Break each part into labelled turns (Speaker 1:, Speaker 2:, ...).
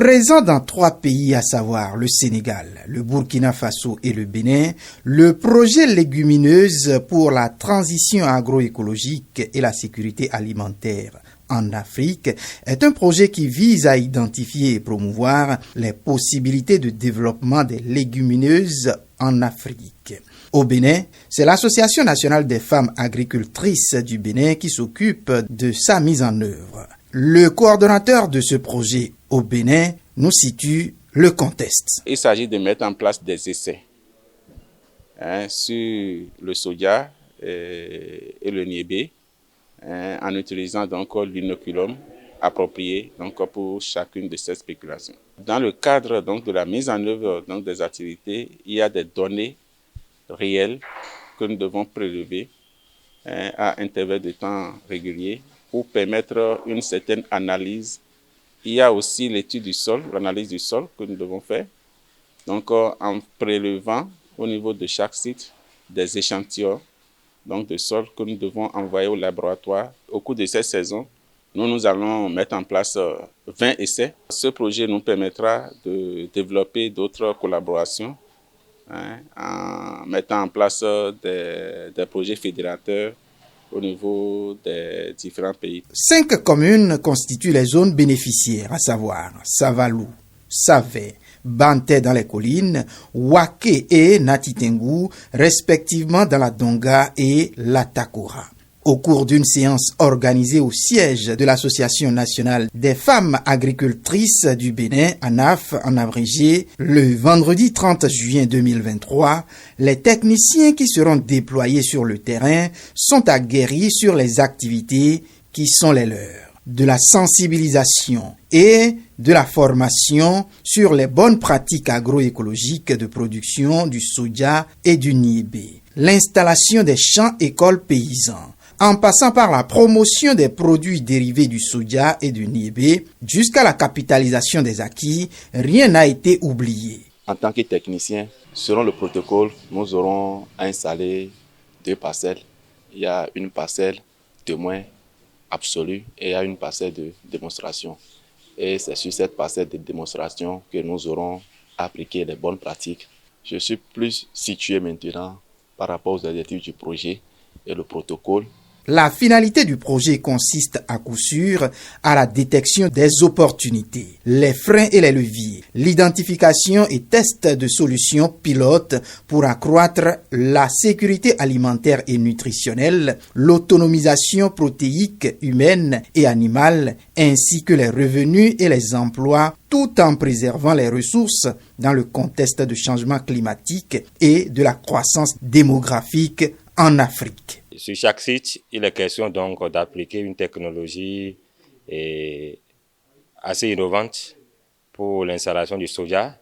Speaker 1: Présent dans 3 pays, à savoir le Sénégal, le Burkina Faso et le Bénin, le projet Légumineuse pour la transition agroécologique et la sécurité alimentaire en Afrique est un projet qui vise à identifier et promouvoir les possibilités de développement des légumineuses en Afrique. Au Bénin, c'est l'Association nationale des femmes agricultrices du Bénin qui s'occupe de sa mise en œuvre. Le coordonnateur de ce projet au Bénin nous situe le contexte.
Speaker 2: Il s'agit de mettre en place des essais sur le soja et le niébé en utilisant donc l'inoculum approprié donc pour chacune de ces spéculations. Dans le cadre donc de la mise en œuvre donc des activités, il y a des données réelles que nous devons prélever à intervalles de temps réguliers pour permettre une certaine analyse. Il y a aussi l'étude du sol, l'analyse du sol que nous devons faire. Donc en prélevant au niveau de chaque site des échantillons donc de sol que nous devons envoyer au laboratoire. Au cours de cette saison, nous allons mettre en place 20 essais. Ce projet nous permettra de développer d'autres collaborations en mettant en place des projets fédérateurs au niveau des différents pays.
Speaker 1: 5 communes constituent les zones bénéficiaires, à savoir Savalou, Savé, Banté dans les collines, Waké et Natitengu, respectivement dans la Donga et la Takora. Au cours d'une séance organisée au siège de l'Association nationale des femmes agricultrices du Bénin, ANAF en abrégé, le vendredi 30 juin 2023, les techniciens qui seront déployés sur le terrain sont aguerris sur les activités qui sont les leurs, de la sensibilisation et de la formation sur les bonnes pratiques agroécologiques de production du soja et du niébé, l'installation des champs-écoles paysans, en passant par la promotion des produits dérivés du soja et du niébé, jusqu'à la capitalisation des acquis, rien n'a été oublié.
Speaker 3: En tant que technicien, selon le protocole, nous aurons installé 2 parcelles. Il y a une parcelle témoin absolu et il y a une parcelle de démonstration. Et c'est sur cette parcelle de démonstration que nous aurons appliqué les bonnes pratiques. Je suis plus situé maintenant par rapport aux objectifs du projet et le protocole.
Speaker 1: La finalité du projet consiste à coup sûr à la détection des opportunités, les freins et les leviers, l'identification et test de solutions pilotes pour accroître la sécurité alimentaire et nutritionnelle, l'autonomisation protéique humaine et animale, ainsi que les revenus et les emplois, tout en préservant les ressources dans le contexte de changement climatique et de la croissance démographique en Afrique.
Speaker 4: Sur chaque site, il est question donc d'appliquer une technologie assez innovante pour l'installation du soja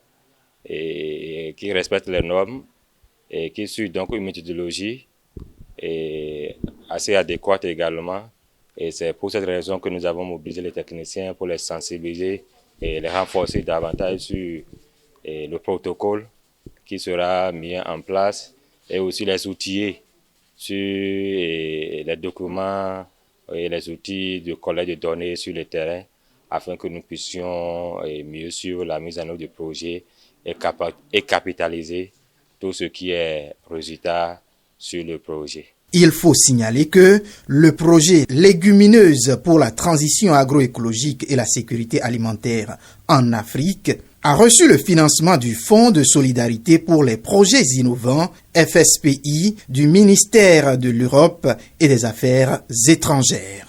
Speaker 4: et qui respecte les normes et qui suit donc une méthodologie assez adéquate également. Et c'est pour cette raison que nous avons mobilisé les techniciens pour les sensibiliser et les renforcer davantage sur le protocole qui sera mis en place et aussi les outiller sur les documents et les outils de collecte de données sur le terrain afin que nous puissions mieux suivre la mise en œuvre du projet et capitaliser tout ce qui est résultat sur le projet.
Speaker 1: Il faut signaler que le projet Légumineuse pour la transition agroécologique et la sécurité alimentaire en Afrique a reçu le financement du Fonds de solidarité pour les projets innovants, FSPI, du ministère de l'Europe et des Affaires étrangères.